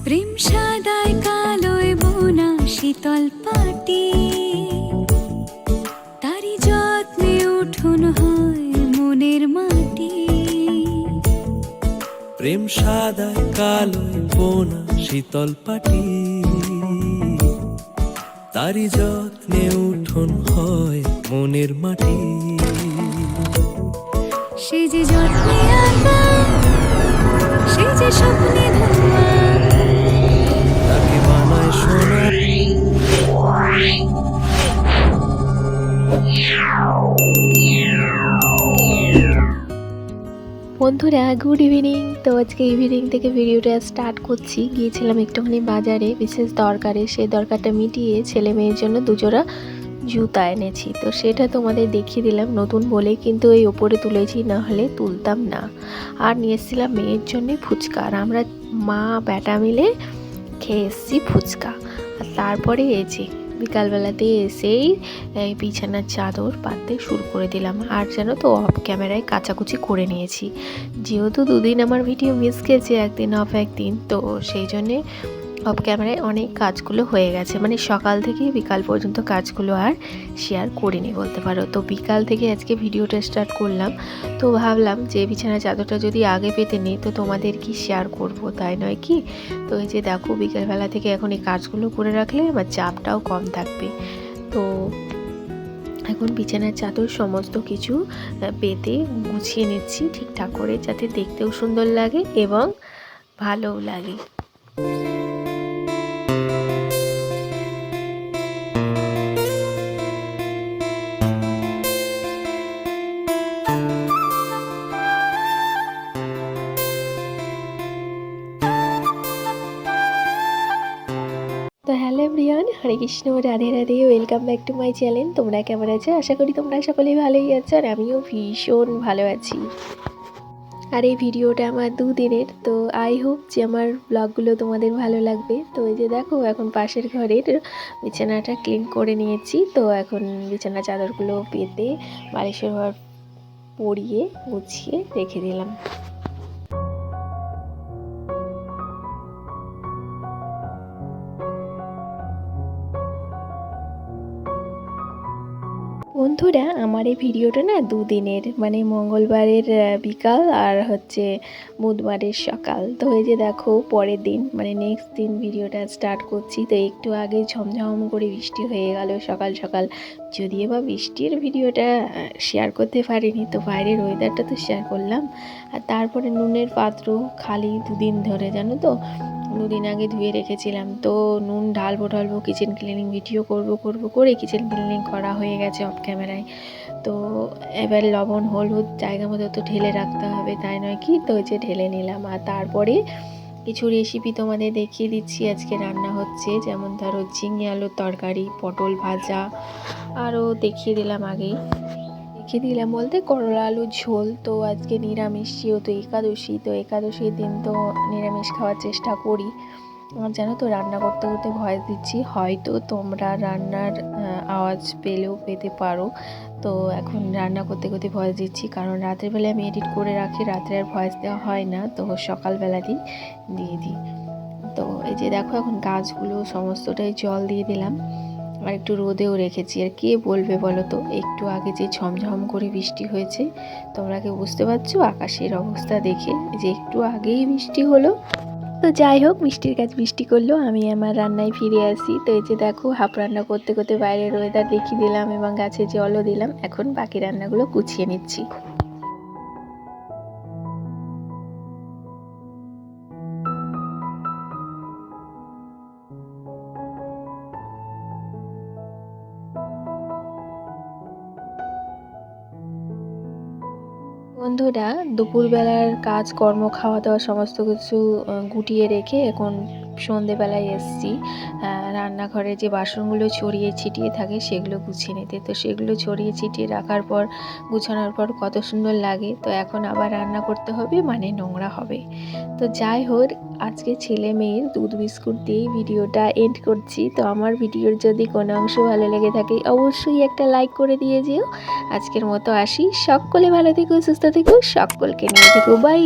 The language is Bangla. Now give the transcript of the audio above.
প্রেম সাদায় কালোয় বোনা শীতল পাটি, তারি যত্নে উঠোন হয় মনের মাটি। প্রেম সাদায় কালোয় বোনা শীতল পাটি, তারি যত্নে উঠোন হয় মনের মাটি। সে যে যত্নে আঁকা, সে যে স্বপ্নে ধোয়া, তাকে বানায় সোনা। বন্ধুরা গুড ইভিনিং। তো আজকে ইভিনিং থেকে ভিডিওটা স্টার্ট করছি। গিয়েছিলাম একটুখানি বাজারে বিশেষ দরকারে, সেই দরকারটা মিটিয়ে ছেলে মেয়ের জন্য দুজোড়া জুতা এনেছি। তো সেটা তোমাদের দেখিয়ে দিলাম, নতুন বলে কিন্তু এই ওপরে তুলেছি, না হলে তুলতাম না। আর নিয়ে এসেছিলাম মেয়ের জন্যে ফুচকা, আর আমরা মা বেটা মিলে খেয়ে এসেছি ফুচকা। আর তারপরে এসেছি বিকালবেলাতে এসেই এই বিছানার চাদর পাততে শুরু করে দিলাম। আর যেন তো অফ ক্যামেরায় কাচাকুচি করে নিয়েছি, যেহেতু দুদিন আমার ভিডিও মিস গেছে, একদিন অফ একদিন, তো সেই জন্যে অফ ক্যামেরায় অনেক কাজগুলো হয়ে গেছে, মানে সকাল থেকে বিকাল পর্যন্ত কাজগুলো আর শেয়ার করিনি বলতে পারো। তো বিকাল থেকে আজকে ভিডিওটা স্টার্ট করলাম। তো ভাবলাম যে বিছানার চাদরটা যদি আগে পেতে নিই তো তোমাদের কি শেয়ার করব, তাই নয় কি? তো এই যে দেখো বিকালবেলা থেকে এখন এই কাজগুলো করে রাখলে আমার চাপটাও কম থাকবে। তো এখন বিছানার চাদর সমস্ত কিছু পেতে গুছিয়ে নিচ্ছি ঠিকঠাক করে, যাতে দেখতেও সুন্দর লাগে এবং ভালোও লাগে। তো hello everyone, Hare Krishna, Radhe Radhe, welcome back to my channel. তোমরা কেমন আছো? আশা করি তোমরা সকলেই ভালোই আছো, আর আমিও ভীষণ ভালো আছি। আর এই ভিডিওটা আমার দুদিনের, তো আই হোপ যে আমার ব্লগগুলো তোমাদের ভালো লাগবে। তো এই যে দেখো এখন পাশের ঘরের বিছানাটা ক্লিন করে নিয়েছি। তো এখন বিছানা চাদরগুলো পেতে বালিশের ঘর পরিয়ে গুছিয়ে রেখে দিলাম। বন্ধুরা আমার এই ভিডিওটা না দুদিনের, মানে মঙ্গলবারের বিকাল আর হচ্ছে বুধবারের সকাল। তো এই যে দেখো পরের দিন মানে নেক্সট দিন ভিডিওটা স্টার্ট করছি। তো একটু আগে ঝমঝম করে বৃষ্টি হয়ে গেল সকাল সকাল, যদিও বা বৃষ্টির ভিডিওটা শেয়ার করতে পারিনি, তো বাইরের ওয়েদারটা তো শেয়ার করলাম। আর তারপরে নুনের পাত্র খালি দুদিন ধরে, জানো তো, দুদিন আগে ধুয়ে রেখেছিলাম। তো নুন ঢালবো কিচেন ক্লিনিং ভিডিও করব করে কিচেন ক্লিনিং করা হয়ে গেছে অফ ক্যামেরায়। তো এবার লবণ হলুদ জায়গা মতো তো ঢেলে রাখতে হবে, তাই নয় কি? তো যে ঢেলে নিলাম। আর তারপরে কিছু রেসিপি তোমাদের দেখিয়ে দিচ্ছি আজকে রান্না হচ্ছে, যেমন ধরো ঝিঙে আলুর তরকারি, পটল ভাজা, আরও দেখিয়ে দিলাম আগেই, দেখিয়ে দিলাম বলতে করলা আলুর ঝোল। তো আজকে নিরামিষ, যেহেতু একাদশী, তো একাদশীর দিন তো নিরামিষ খাওয়ার চেষ্টা করি। আর জানো তো রান্না করতে করতে ভয়েস দিচ্ছি, হয়তো তোমরা রান্নার আওয়াজ পেলেও পেতে পারো। তো এখন রান্না করতে করতে ভয়েস দিচ্ছি, কারণ রাতের বেলায় আমি এডিট করে রাখি, রাত্রে আর ভয়েস দেওয়া হয় না, তো সকালবেলাতেই দিয়ে দিই। তো এই যে দেখো এখন গাছগুলো সমস্তটাই জল দিয়ে দিলাম, আর একটু রোদেও রেখেছি। আর কে বলবে বলো তো, একটু আগে যে ঝমঝম করে বৃষ্টি হয়েছে, তোমরা কি বুঝতে পারছো আকাশের অবস্থা দেখে যে একটু আগেই বৃষ্টি হলো? তো যাই হোক, বৃষ্টির কাজ বৃষ্টি করলো, আমি আমার রান্নায় ফিরে আসি। তো এই যে দেখো হাফ রান্না করতে করতে বাইরের ওয়েদার দেখিয়ে দিলাম এবং গাছে জলও দিলাম। এখন বাকি রান্নাগুলো গুছিয়ে নিচ্ছি। বন্ধুরা দুপুরবেলার কাজকর্ম খাওয়া দাওয়া সমস্ত কিছু গুটিয়ে রেখে এখন সন্ধেবেলায় এসেছি রান্নাঘরে যে বাসনগুলো ছড়িয়ে ছিটিয়ে থাকে সেগুলো গুছিয়ে নিতে। তো সেগুলো ছড়িয়ে ছিটিয়ে রাখার পর গুছানোর পর কত সুন্দর লাগে। তো এখন আবার রান্না করতে হবে, মানে নোংরা হবে। তো যাই হোক, আজকে ছেলে মেয়ের দুধ বিস্কুট দিয়েই ভিডিওটা এন্ড করছি। তো আমার ভিডিওর যদি কোনো অংশ ভালো লেগে থাকে অবশ্যই একটা লাইক করে দিয়ে যেও। আজকের মতো আসি, সকলে ভালো থেকো, সুস্থ থেকো, সকলকে নিয়ে থেকো, বাই।